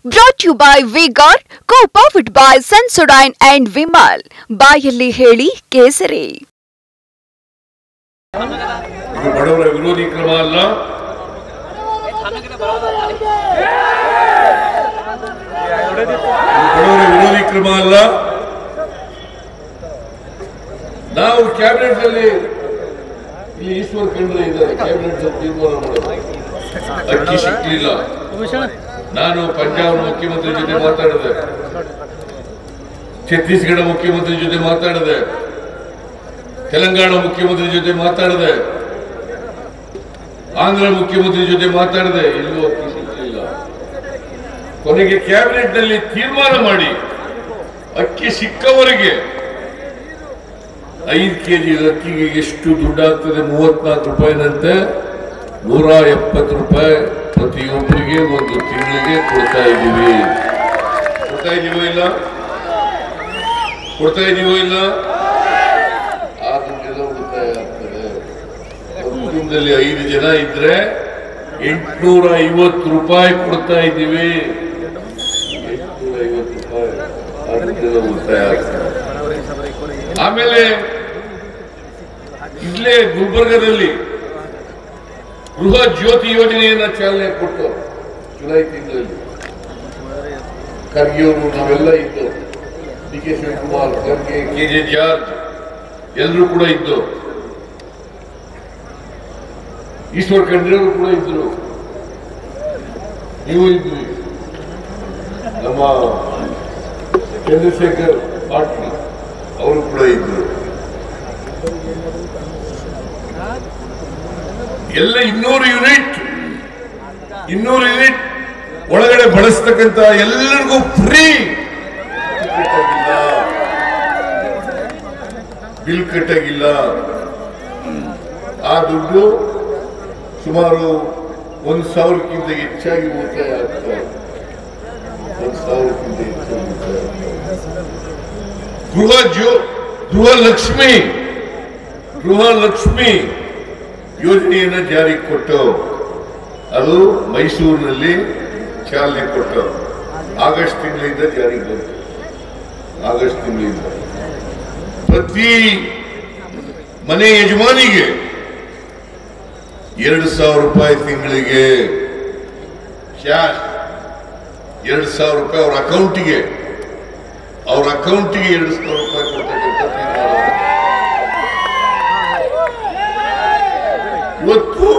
Brought to you by Vigor, co-powered by Sensodyne and Vimal. ಬಾಯಲ್ಲಿ ಹೇಳಿ ಕೇಸರಿ. ಬಡವರ ವಿರೋಧಿ ಕ್ರಮ ಅಲ್ಲ. ಬಡವರ ವಿರೋಧಿ ಕ್ರಮ ಅಲ್ಲ. ನಾವು ಕ್ಯಾಬಿನೆಟ್ ಅಲ್ಲಿ ಇಲ್ಲಿ ಈಶ್ವರ್ ಖಂಡ್ರೆ ಇದ್ದಾರೆ, ಕ್ಯಾಬಿನೆಟ್ ತೀರ್ಮಾನ ಮಾಡೋದು. ಅಕ್ಕಿ ಸಿಕ್ಕಲಿಲ್ಲ. ನಾನು ಪಂಜಾಬ್ ಮುಖ್ಯಮಂತ್ರಿ ಜೊತೆ ಮಾತಾಡಿದೆ, ಛತ್ತೀಸ್ಗಢ ಮುಖ್ಯಮಂತ್ರಿ ಜೊತೆ ಮಾತಾಡಿದೆ, ತೆಲಂಗಾಣ ಮುಖ್ಯಮಂತ್ರಿ ಜೊತೆ ಮಾತಾಡಿದೆ, ಆಂಧ್ರ ಮುಖ್ಯಮಂತ್ರಿ ಜೊತೆ ಮಾತಾಡಿದೆ. ಎಲ್ಲೂ ಅಕ್ಕಿ ಸಿಕ್ಕಲಿಲ್ಲ. ಕೊನೆಗೆ ಕ್ಯಾಬಿನೆಟ್ ನಲ್ಲಿ ತೀರ್ಮಾನ ಮಾಡಿ ಅಕ್ಕಿ ಸಿಕ್ಕವರಿಗೆ 5 kg ಅಕ್ಕಿಗೆ ಎಷ್ಟು ದುಡ್ಡಾಗ್ತದೆ? 34 ರೂಪಾಯಿನಂತೆ. 170 ರೂಪಾಯಿ ಪ್ರತಿಯೊಬ್ಬರಿಗೆ ಒಂದು ತಿಂಗಳಿಗೆ ಕೊಡ್ತಾ ಇದ್ದೀವಿ. ಇಲ್ಲ ಕೊಡ್ತಾ ಇದೀವೋ ಇಲ್ಲ? ಆ ದುಡ್ಡೆಲ್ಲ ಉಳಿತಾಯ ಆಗ್ತದೆ. ಕುಟುಂಬದಲ್ಲಿ 5 ಜನ ಇದ್ರೆ 850 ರೂಪಾಯಿ ಕೊಡ್ತಾ ಇದ್ದೀವಿ. 850 ರೂಪಾಯಿ ಆ ದುಡ್ಡೆಲ್ಲ ಉಳಿತಾಯ ಆಗ್ತದೆ. ಆಮೇಲೆ ಇಲ್ಲೇ ಗುಲ್ಬರ್ಗದಲ್ಲಿ ಗೃಹ ಜ್ಯೋತಿ ಯೋಜನೆಯನ್ನ ಚಾಲನೆ ಕೊಟ್ಟು ಜುಲೈ ತಿಂಗಳಲ್ಲಿ ಖರ್ಗೆ ಅವರು, ನಾವೆಲ್ಲ ಇದ್ದು, ಡಿ.ಕೆ. ಶಿವಕುಮಾರ್, ಖರ್ಗೆ, ಕೆ.ಜೆ. ಜಾರ್ಜ್ ಎಲ್ಲರೂ ಕೂಡ ಇದ್ದು, ಈಶ್ವರ್ ಖಂಡ್ರೆ ಅವರು ಕೂಡ ಇದ್ರು, ನೀವು ಇದ್ರಿ, ನಮ್ಮ ಚಂದ್ರಶೇಖರ್ ಪಾಟೀಲ್ ಅವರು ಕೂಡ ಇದ್ರು. ಎಲ್ಲ 200 ಯೂನಿಟ್ ಒಳಗಡೆ ಬಳಸ್ತಕ್ಕಂತ ಎಲ್ಲರಿಗೂ ಫ್ರೀ. ಬಿಲ್ ಕಟ್ಟಾಗಿಲ್ಲ. ಆ ದುಡ್ಡು ಸುಮಾರು 1,000ಕ್ಕಿಂತ ಹೆಚ್ಚಾಗಿ ಉಳಿತಾಯ ಆಗ್ತದೆ. 1,000ಕ್ಕಿಂತ ಹೆಚ್ಚಾಗಿ ಗೃಹಲಕ್ಷ್ಮಿ ಯೋಜನೆಯನ್ನು ಜಾರಿಗೆ ಕೊಟ್ಟು ಅದು ಮೈಸೂರಿನಲ್ಲಿ ಚಾಲನೆ ಕೊಟ್ಟು ಆಗಸ್ಟ್ ತಿಂಗಳಿಂದ ಜಾರಿಗೆ ಬಂತು. ಆಗಸ್ಟ್ ತಿಂಗಳಿಂದ ಪ್ರತಿ ಮನೆ ಯಜಮಾನಿಗೆ 2,000 ರೂಪಾಯಿ ತಿಂಗಳಿಗೆ ಕ್ಯಾಶ್, 2,000 ರೂಪಾಯಿ ಅವ್ರ ಅಕೌಂಟಿಗೆ 2,000 ರೂಪಾಯಿ ಕೊಡ್ತಕ್ಕಂಥ ತೀರ್ಮಾನ. ಇವತ್ತು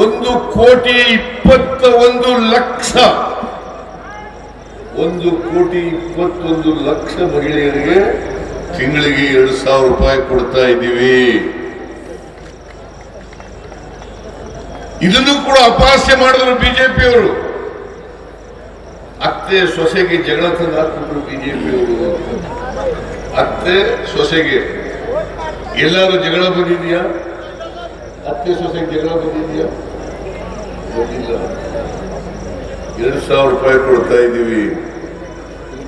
1,21,00,000 1,21,00,000 ಮಹಿಳೆಯರಿಗೆ ತಿಂಗಳಿಗೆ 2,000 ರೂಪಾಯಿ ಕೊಡ್ತಾ ಇದ್ದೀವಿ. ಇದನ್ನು ಕೂಡ ಅಪಹಾಸ್ಯ ಮಾಡಿದ್ರು ಬಿಜೆಪಿಯವರು. ಅತ್ತೆ ಸೊಸೆಗೆ ಜಗಳ ತಂದು ಹಾಕಿದ್ರು ಬಿಜೆಪಿಯವರು. ಅತ್ತೆ ಸೊಸೆಗೆ ಎಲ್ಲಾರು ಜಗಳ ಬಂದಿದ್ಯಾ? ಅತ್ತೆ ಸೊಸೆಗೆ ಜಗಳ ಬಂದಿದ್ಯಾ? ಬಂದಿಲ್ಲ. 2,000 ರೂಪಾಯಿ ಕೊಡ್ತಾ ಇದ್ದೀವಿ.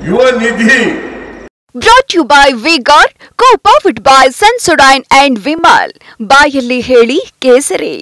ಯುವ ನಿಧಿ. Brought to you by Vigor, co-powered by Sensodyne and Vimal. ಬಾಯಲ್ಲಿ ಹೇಳಿ ಕೇಸರಿ.